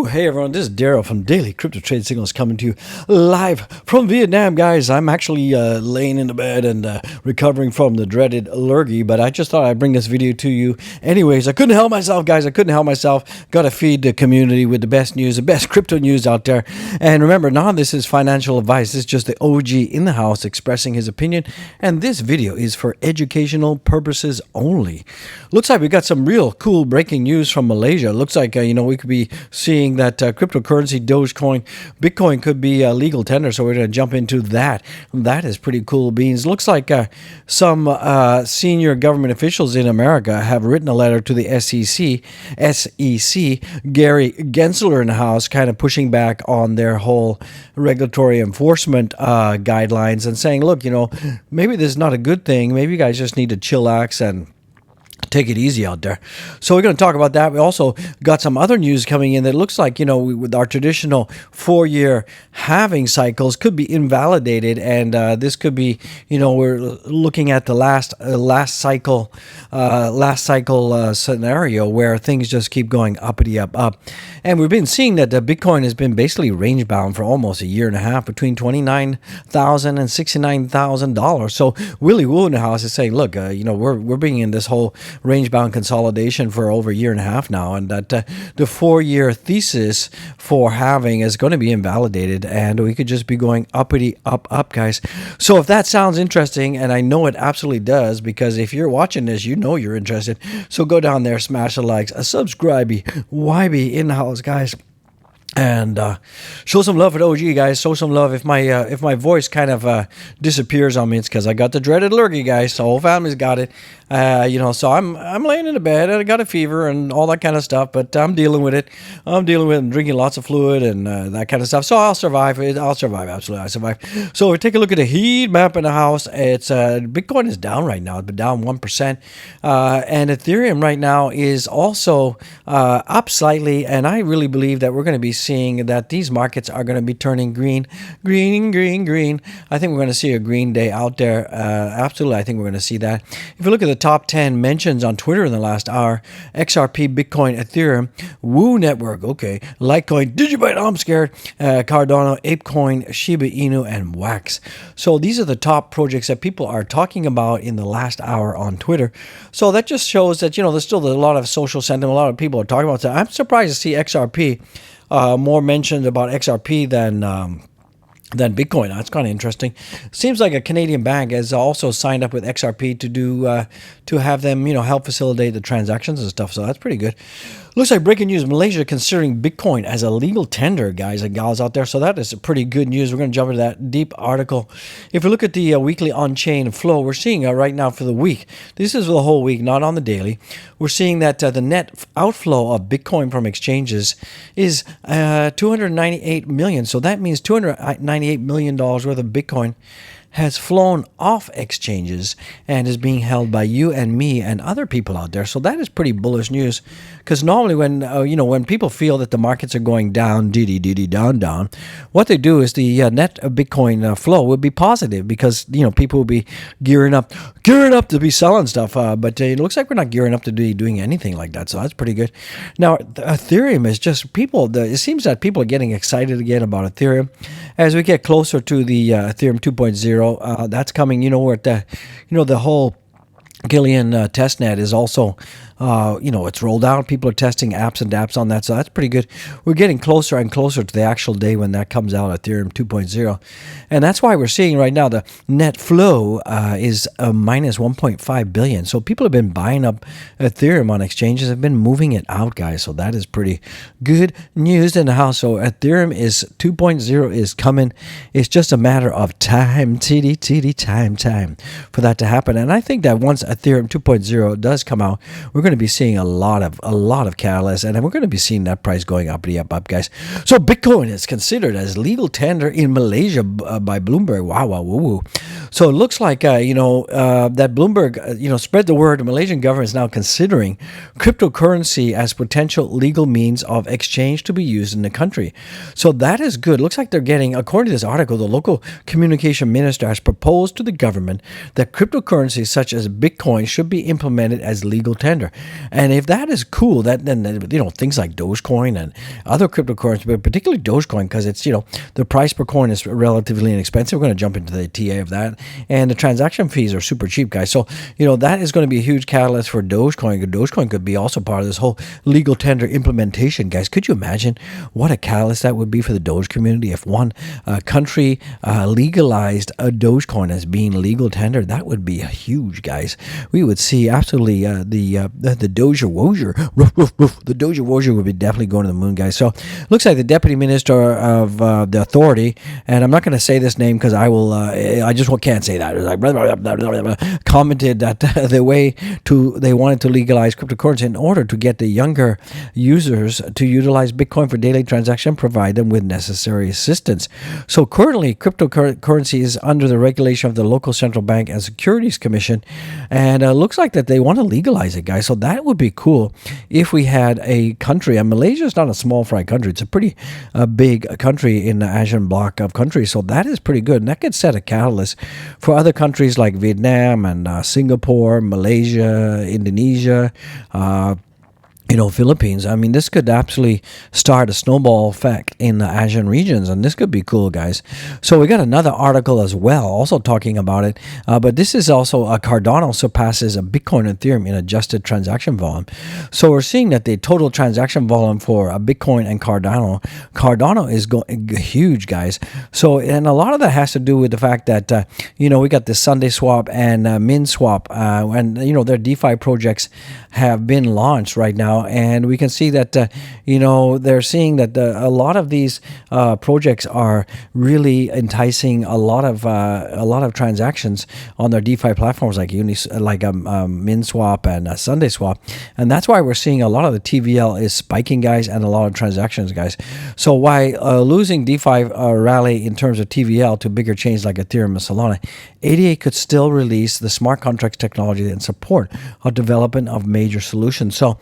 Hey everyone, this is Daryl from Daily Crypto Trade Signals coming to you live from Vietnam, guys. I'm actually laying in the bed and recovering from the dreaded lurgy, but I just thought I'd bring this video to you. Anyways, I couldn't help myself, guys. I couldn't help myself. Got to feed the community with the best news, the best crypto news out there. And remember, none of this is financial advice. This is just the OG in the house expressing his opinion. And this video is for educational purposes only. Looks like we got some real cool breaking news from Malaysia. Looks like, we could be seeing that cryptocurrency, Dogecoin, Bitcoin could be a legal tender. So we're going to jump into that. That is pretty cool beans. Looks like some senior government officials in America have written a letter to the SEC, Gary Gensler in the House, kind of pushing back on their whole regulatory enforcement guidelines and saying, look, maybe this is not a good thing. Maybe you guys just need to chillax and take it easy out there. So we're going to talk about that. We also got some other news coming in that looks like, with our traditional 4-year halving cycles could be invalidated. And this could be, we're looking at the last cycle scenario where things just keep going uppity up. And we've been seeing that the Bitcoin has been basically range bound for almost a year and a half between $29,000 and $69,000. So Willie Woo in the house is saying, look, we're bringing in this whole range-bound consolidation for over a year and a half now, and that the 4-year thesis for halving is going to be invalidated, and we could just be going uppity up, guys. So if that sounds interesting, and I know it absolutely does, because if you're watching this, you're interested. So go down there, smash the likes, subscribe, YB in the house, guys. And show some love for the OG, guys. Show some love. If my voice kind of disappears on me, it's because I got the dreaded lurgy, guys. So whole family's got it. So I'm laying in the bed and I got a fever and all that kind of stuff. But I'm dealing with it. I'm drinking lots of fluid and that kind of stuff. So I'll survive. Absolutely, I'll survive. So we take a look at the heat map in the house. It's Bitcoin is down right now. It's been down 1%, and Ethereum right now is also up slightly. And I really believe that we're going to be seeing that these markets are going to be turning green. I think we're going to see a green day out there. Absolutely, I think we're going to see that. If you look at the top 10 mentions on Twitter in the last hour, XRP, Bitcoin, Ethereum, Woo Network, okay, Litecoin, Digibyte, I'm scared, Cardano, ApeCoin, Shiba Inu, and Wax. So these are the top projects that people are talking about in the last hour on Twitter. So that just shows that, there's still a lot of social sentiment. A lot of people are talking about that. I'm surprised to see XRP more mentioned about XRP than Bitcoin. That's kind of interesting. Seems like a Canadian bank has also signed up with XRP to have them, help facilitate the transactions and stuff. So that's pretty good. Looks like breaking news: Malaysia considering Bitcoin as a legal tender, guys and gals out there. So that is pretty good news. We're going to jump into that deep article. If we look at the weekly on-chain flow, we're seeing right now for the week. This is the whole week, not on the daily. We're seeing that the net outflow of Bitcoin from exchanges is 298 million. So that means $298 million worth of Bitcoin has flown off exchanges and is being held by you and me and other people out there. So that is pretty bullish news, because normally when people feel that the markets are going down, down, what they do is the net Bitcoin flow will be positive, because people will be gearing up to be selling stuff. But it looks like we're not gearing up to be doing anything like that. So that's pretty good. Now Ethereum is just it seems that people are getting excited again about Ethereum as we get closer to the Ethereum 2.0. That's coming. We're at the whole Gillian testnet is also, it's rolled out. People are testing apps and dApps on that, so that's pretty good. We're getting closer and closer to the actual day when that comes out, Ethereum 2.0. And that's why we're seeing right now the net flow is minus 1.5 billion. So people have been buying up Ethereum on exchanges, have been moving it out, guys. So that is pretty good news in the house. So Ethereum is 2.0 is coming. It's just a matter of time, time for that to happen. And I think that once Ethereum 2.0 does come out, we're going to be seeing a lot of catalysts, and we're going to be seeing that price going up, guys. So Bitcoin is considered as legal tender in Malaysia by Bloomberg. Wow, woo. So it looks like that Bloomberg spread the word. The Malaysian government is now considering cryptocurrency as potential legal means of exchange to be used in the country. So that is good. Looks like they're getting, according to this article, the local communication minister has proposed to the government that cryptocurrencies such as Bitcoin Bitcoin should be implemented as legal tender. And if that is cool, then things like Dogecoin and other cryptocurrencies, but particularly Dogecoin, because it's the price per coin is relatively inexpensive. We're going to jump into the TA of that, and the transaction fees are super cheap, guys. So that is going to be a huge catalyst for Dogecoin. Dogecoin could be also part of this whole legal tender implementation, guys. Could you imagine what a catalyst that would be for the Doge community if one country legalized a Dogecoin as being legal tender? That would be huge, guys. We would see absolutely the Doja Wozier, the Doja Wozier would be definitely going to the moon, guys. So looks like the deputy minister of the authority, and I'm not going to say this name because I just can't say that. It's like commented that they wanted to legalize cryptocurrency in order to get the younger users to utilize Bitcoin for daily transaction, provide them with necessary assistance. So currently, cryptocurrency is under the regulation of the local central bank and securities commission, and it looks like that they want to legalize it, guys. So that would be cool if we had a country, and Malaysia is not a small fry country, it's a pretty big country in the Asian bloc of countries, so that is pretty good, and that could set a catalyst for other countries like Vietnam and Singapore, Malaysia, Indonesia, Philippines. I mean, this could absolutely start a snowball effect in the Asian regions, and this could be cool, guys. So we got another article as well, also talking about it, but this is also Cardano surpasses a Bitcoin and Ethereum in adjusted transaction volume. So we're seeing that the total transaction volume for Bitcoin and Cardano is huge, guys. So, and a lot of that has to do with the fact that we got the Sunday Swap and Min Swap, and their DeFi projects have been launched right now. And we can see that they're seeing that a lot of these projects are really enticing a lot of transactions on their DeFi platforms like MinSwap and Sunday Swap, and that's why we're seeing a lot of the TVL is spiking, guys, and a lot of transactions, guys. So why losing DeFi rally in terms of TVL to bigger chains like Ethereum and Solana, 88 could still release the smart contracts technology and support a development of major solutions. So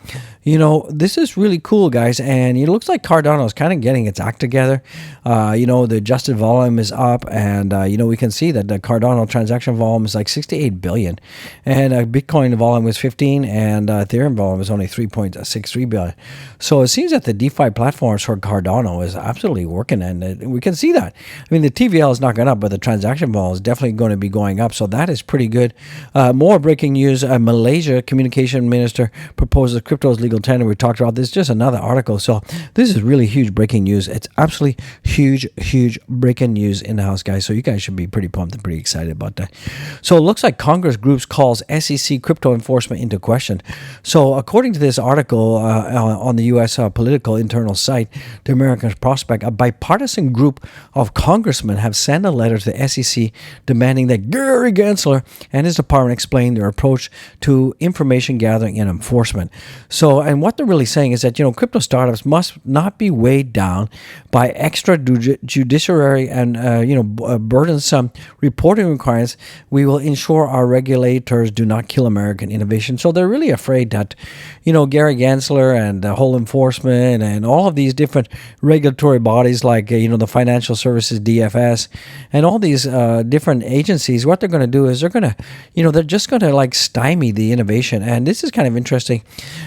this is really cool, guys, and it looks like Cardano is kind of getting its act together. The adjusted volume is up, and we can see that the Cardano transaction volume is like 68 billion, and Bitcoin volume is 15, and Ethereum volume is only 3.63 billion. So it seems that the DeFi platforms for Cardano is absolutely working, and we can see that. I mean, the TVL is not going up, but the transaction volume is definitely going to be going up, so that is pretty good. More breaking news: Malaysia communication minister proposes crypto's legal tender. We talked about this, just another article. So this is really huge breaking news. It's absolutely huge breaking news in the house, guys. So you guys should be pretty pumped and pretty excited about that. So it looks like Congress groups calls SEC crypto enforcement into question. So according to this article on the U.S. political internal site, the American Prospect, a bipartisan group of congressmen have sent a letter to the SEC demanding that Gary Gensler and his department explain their approach to information gathering and enforcement. So, and what they're really saying is that, crypto startups must not be weighed down by extra judiciary and, burdensome reporting requirements. We will ensure our regulators do not kill American innovation. So they're really afraid that, Gary Gensler and the whole enforcement and all of these different regulatory bodies like, the Financial Services, DFS, and all these different agencies, what they're going to do is they're just going to stymie the innovation. And this is kind of interesting.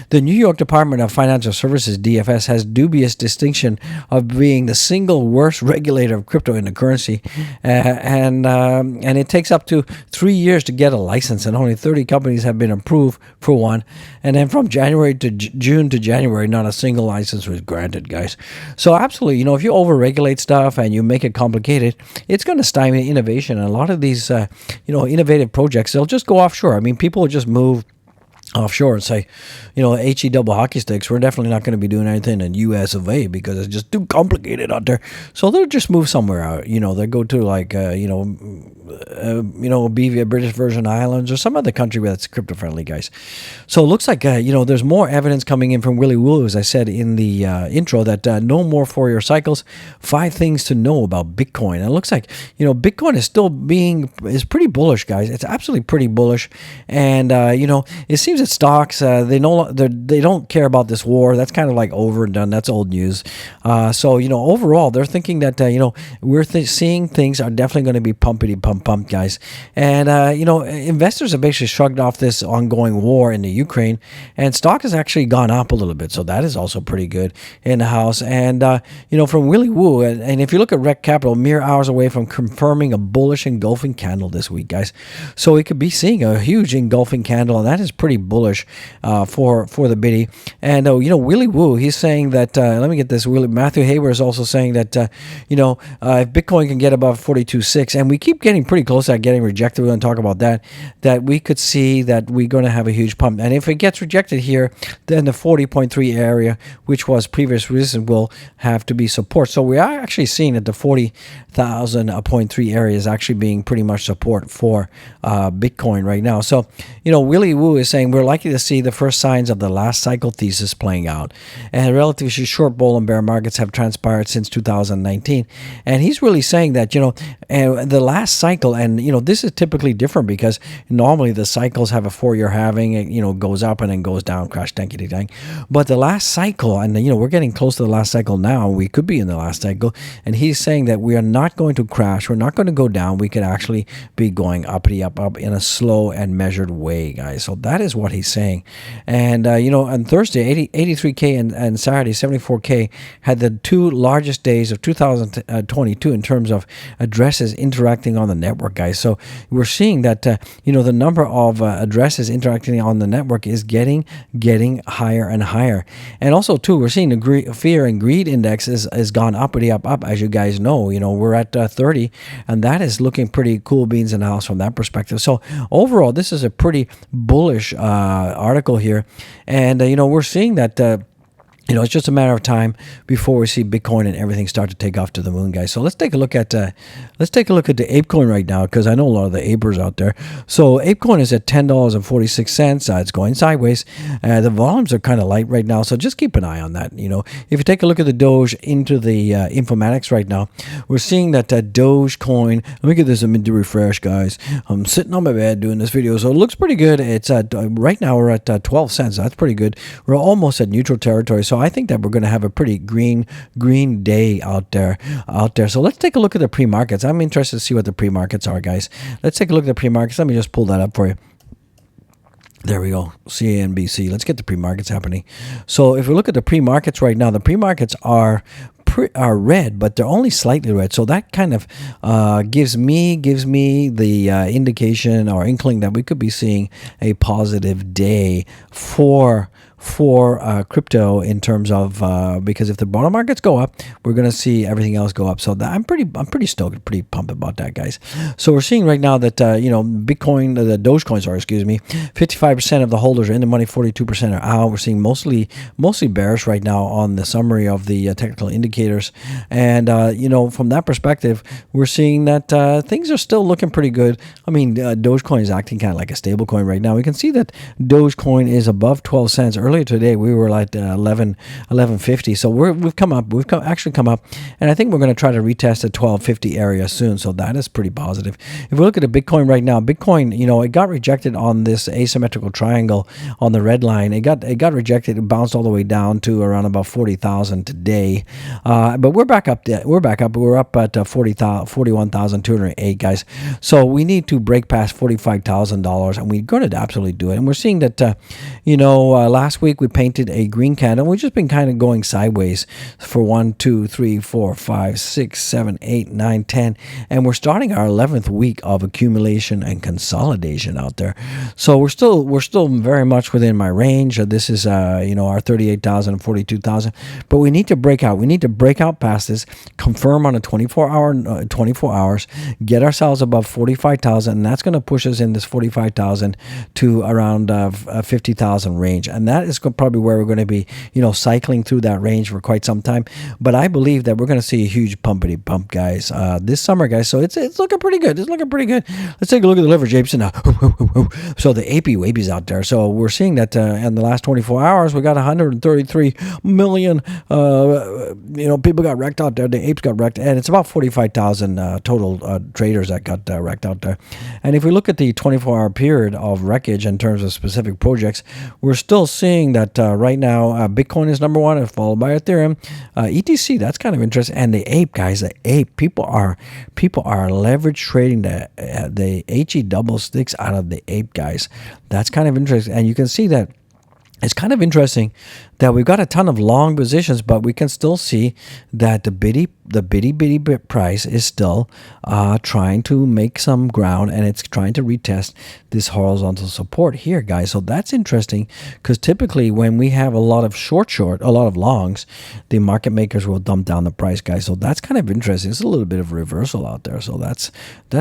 The New York Department of Financial Services, DFS, has dubious distinction of being the single worst regulator of crypto in the currency, and it takes up to 3 years to get a license, and only 30 companies have been approved for one. And then from January to June to January, not a single license was granted, guys. So absolutely, if you overregulate stuff and you make it complicated, it's going to stymie innovation. And a lot of these, innovative projects, they'll just go offshore. I mean, people will just move offshore and say, HE double hockey sticks, we're definitely not going to be doing anything in US of A because it's just too complicated out there. So they'll just move somewhere out. They'll go to be a British Virgin Islands or some other country where that's crypto friendly, guys. So it looks like, there's more evidence coming in from Willy Woo, as I said in the intro, that no more 4-year cycles, 5 things to know about Bitcoin. And it looks like, Bitcoin is still is pretty bullish, guys. It's absolutely pretty bullish. And, it seems at stocks, they don't care about this war. That's kind of like over and done. That's old news. So overall, they're thinking that we're seeing things are definitely going to be pumpity pump, guys. And investors have basically shrugged off this ongoing war in the Ukraine, and stock has actually gone up a little bit. So that is also pretty good in the house. And from Willy Woo, and if you look at Rec Capital, mere hours away from confirming a bullish engulfing candle this week, guys. So we could be seeing a huge engulfing candle, and that is pretty bullish for the biddy. And Willy Woo, he's saying that. Let me get this. Matthew Haber is also saying that if Bitcoin can get above 42.6, and we keep getting pretty close to getting rejected. We're going to talk about that. That we could see that we're going to have a huge pump, and if it gets rejected here, then the 40.3 area, which was previous resistance, will have to be support. So we are actually seeing that the 40,000.3 area is actually being pretty much support for Bitcoin right now. So Willy Woo is saying we're likely to see the first signs of the last cycle thesis playing out, and relatively short bull and bear markets have transpired since 2019. And he's really saying that the last cycle, and this is typically different because normally the cycles have a 4-year halving. It goes up and then goes down, crash, tankety dang. But the last cycle, and we're getting close to the last cycle now. We could be in the last cycle, and he's saying that we are not going to crash. We're not going to go down. We could actually be going uppity up in a slow and measured way, guys. So that is what he's saying. And on Thursday, 83K and Saturday, 74K had the two largest days of 2022 in terms of addresses interacting on the network, guys. So we're seeing that the number of addresses interacting on the network is getting higher and higher. And also too, we're seeing the fear and greed index has gone uppity up, as you guys know. We're at 30, and that is looking pretty cool beans in the house from that perspective. So overall, this is a pretty bullish article here, and we're seeing that. It's just a matter of time before we see Bitcoin and everything start to take off to the moon, guys. So let's take a look at the ApeCoin right now, because I know a lot of the apers out there. So ApeCoin is at $10.46. It's going sideways. The volumes are kind of light right now, so just keep an eye on that. If you take a look at the Doge into the informatics right now, we're seeing that Dogecoin. Let me get this a minute to refresh, guys. I'm sitting on my bed doing this video, so it looks pretty good. It's at right now we're at 12 cents. That's pretty good. We're almost at neutral territory. So I think that we're going to have a pretty green day out there. So let's take a look at the pre-markets. I'm interested to see what the pre-markets are, guys. Let's take a look at the pre-markets. Let me just pull that up for you. There we go, CNBC. Let's get the pre-markets happening. So if we look at the pre-markets right now, the pre-markets are red, but they're only slightly red. So that kind of gives me the indication or inkling that we could be seeing a positive day for crypto in terms of because if the bottom markets go up, we're going to see everything else go up. So I'm pretty stoked, pretty pumped about that, guys. So we're seeing right now that Bitcoin, the Dogecoin, 55% of the holders are in the money, 42% are out. We're seeing mostly bearish right now on the summary of the technical indicators, and from that perspective, we're seeing that things are still looking pretty good. I mean, Dogecoin is acting kind of like a stable coin right now. We can see that Dogecoin is above 12 cents. Earlier today, we were like 11.50. So we've actually come up, and I think we're going to try to retest the 12.50 area soon. So that is pretty positive. If we look at the Bitcoin right now, Bitcoin, it got rejected on this asymmetrical triangle on the red line. It got rejected. It bounced all the way down to around about 40,000 today. But we're back up. We're up at 41,208, guys. So we need to break past $45,000, and we're going to absolutely do it. And we're seeing that, last week we painted a green candle. We've just been kind of going sideways for 1, 2, 3, 4, 5, 6, 7, 8, 9, 10, and we're starting our 11th week of accumulation and consolidation out there. So we're still very much within my range. This is our 38,000 and 42,000, but we need to break out. We need to break out past this, confirm on a 24 hours, get ourselves above 45,000, and that's going to push us in this 45,000 to around 50,000 range, and that is probably where we're going to be, cycling through that range for quite some time. But I believe that we're going to see a huge pumpity pump, guys, this summer, guys. So it's looking pretty good. It's looking pretty good. Let's take a look at the leverage apes now. So the apey wapies out there. So we're seeing that in the last 24 hours, we got 133 million, people got wrecked out there. The apes got wrecked, and it's about 45,000 total traders that got wrecked out there. And if we look at the 24-hour period of wreckage in terms of specific projects, we're still seeing that right now Bitcoin is number one, followed by Ethereum, ETC. That's kind of interesting. And the ape, guys, the ape. People are leverage trading the HE double sticks out of the ape, guys. That's kind of interesting, and you can see that. It's kind of interesting that we've got a ton of long positions, but we can still see that the bitty price is still trying to make some ground, and it's trying to retest this horizontal support here, guys. So that's interesting, because typically when we have a lot of a lot of longs, the market makers will dump down the price, guys. So that's kind of interesting. It's a little bit of reversal out there. So that's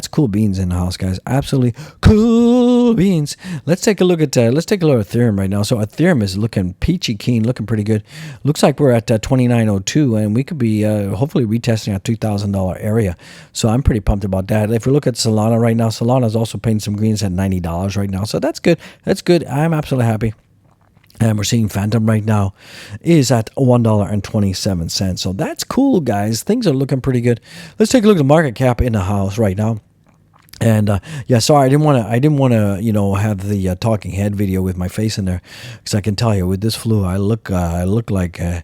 cool beans in the house, guys. Absolutely cool beans. Let's take a look at Ethereum right now. So Ethereum is looking peachy keen, looking pretty good. Looks like we're at 2902, and we could be hopefully retesting our $2,000 area. So I'm pretty pumped about that. If we look at Solana right now, Solana is also paying some greens at $90 right now. So that's good. That's good. I'm absolutely happy. And we're seeing Phantom right now is at $1.27. So that's cool, guys. Things are looking pretty good. Let's take a look at the market cap in the house right now. And sorry, I didn't want to, have the talking head video with my face in there, because I can tell you with this flu, I look like a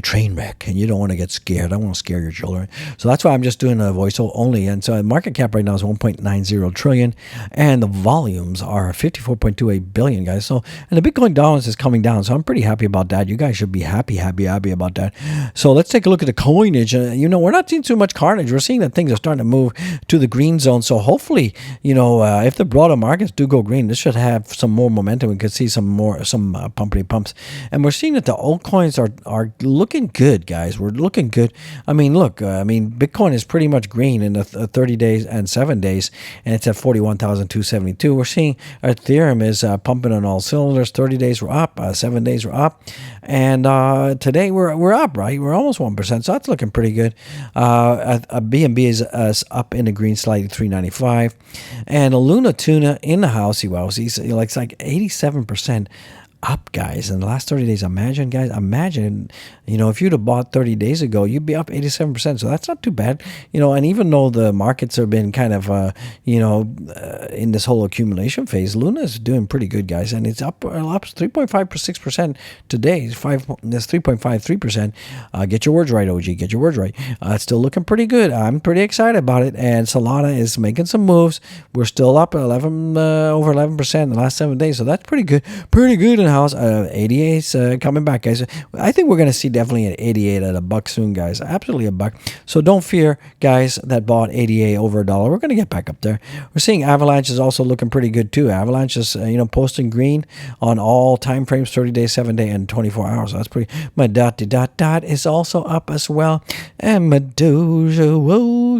train wreck, and you don't want to get scared. I don't want to scare your children, so that's why I'm just doing a voice only. And so the market cap right now is 1.90 trillion, and the volumes are 54.28 billion, guys. So, and the Bitcoin dollars is coming down, so I'm pretty happy about that. You guys should be happy about that. So let's take a look at the coinage. We're not seeing too much carnage. We're seeing that things are starting to move to the green zone. So hopefully, if the broader markets do go green, this should have some more momentum. We could see some pumpity pumps. And we're seeing that the altcoins are looking good, guys. We're looking good. I mean, look, Bitcoin is pretty much green in the 30 days and 7 days, and it's at 41,272. We're seeing Ethereum is pumping on all cylinders. 30 days we're up, 7 days we're up, and today we're up, right? We're almost 1%, so that's looking pretty good. BNB is up in the green slightly, 395. And a Luna Tuna in the house, it's like 87% up, guys, in the last 30 days. Imagine, guys, if you'd have bought 30 days ago, you'd be up 87%. So that's not too bad, and even though the markets have been kind of, in this whole accumulation phase, Luna is doing pretty good, guys, and it's up 3.56% today. That's 3.53%. Get your words right, OG. Get your words right. It's still looking pretty good. I'm pretty excited about it, and Solana is making some moves. We're still up over 11% in the last 7 days, so that's pretty good. Pretty good in the house. ADA is coming back, guys. I think we're going to see definitely an 88 at $1 soon, guys. Absolutely $1. So don't fear, guys, that bought ADA over $1. We're going to get back up there. We're seeing Avalanche is also looking pretty good too. Avalanche is posting green on all time frames, 30 days, 7 day, and 24 hours. So that's pretty. My dot is also up as well, and my Dogecoin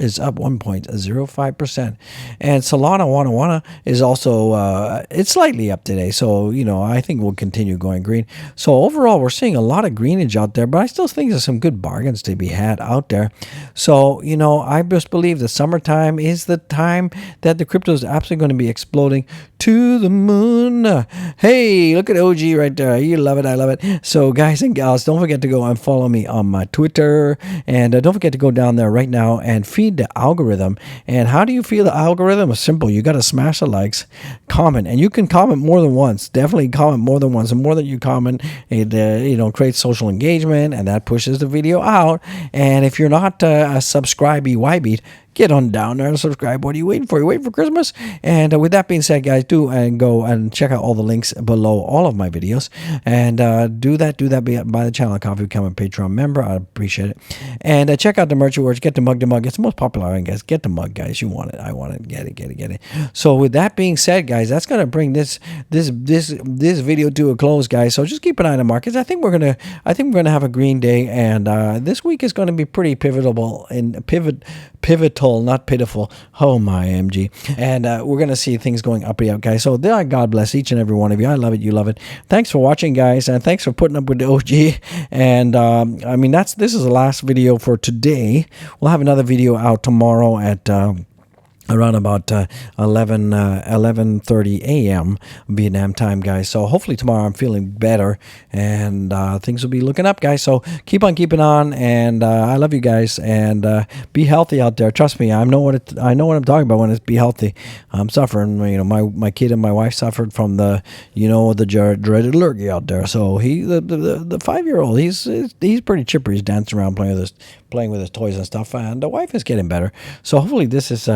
is up 1.05%, and Solana Wana is also it's slightly up today. So I think we'll continue going green. So overall, we're seeing a lot of greenage out there, but I still think there's some good bargains to be had out there. So, I just believe the summertime is the time that the crypto is absolutely going to be exploding to the moon. Hey, look at OG right there. You love it. I love it. So guys and gals, don't forget to go and follow me on my Twitter, and don't forget to go down there right now and feed the algorithm. And how do you feed the algorithm? It's simple. You got to smash the likes, comment, and you can comment more than once. Definitely comment more than once. The more that you comment, it creates social engagement, and that pushes the video out. And if you're not a subscribey YB, get on down there and subscribe. What are you waiting for? You waiting for Christmas? And with that being said, guys, do and go and check out all the links below all of my videos. And do that by the channel. Coffee become a Patreon member. I appreciate it. And check out the merch awards. Get the mug. It's the most popular one, guys. Get the mug, guys. You want it. I want it. Get it. So with that being said, guys, that's gonna bring this video to a close, guys. So just keep an eye on the markets. I think we're gonna have a green day, and this week is going to be pretty pivotal pivotal, not pitiful. Oh my MG. And we're going to see things going up and up, guys. So God bless each and every one of you. I love it. You love it. Thanks for watching, guys. And thanks for putting up with the OG. And I mean, this is the last video for today. We'll have another video out tomorrow at around about 11:30 a.m. Vietnam time, guys. So hopefully tomorrow I'm feeling better and things will be looking up, guys. So keep on keeping on, and I love you guys, and be healthy out there. Trust me, I know what I'm talking about when it's be healthy. I'm suffering. You know, my kid and my wife suffered from the dreaded allergy out there. So the 5-year-old, he's pretty chipper. He's dancing around playing with his toys and stuff, and the wife is getting better. So hopefully this is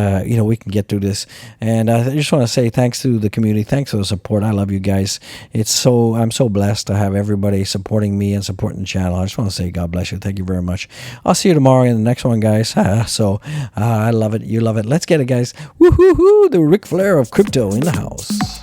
we can get through this. And I just want to say thanks to the community. Thanks for the support. I love you guys. I'm so blessed to have everybody supporting me and supporting the channel. I just want to say God bless you. Thank you very much. I'll see you tomorrow in the next one, guys. So I love it. You love it. Let's get it, guys. Woo-hoo-hoo. The Ric Flair of crypto in the house.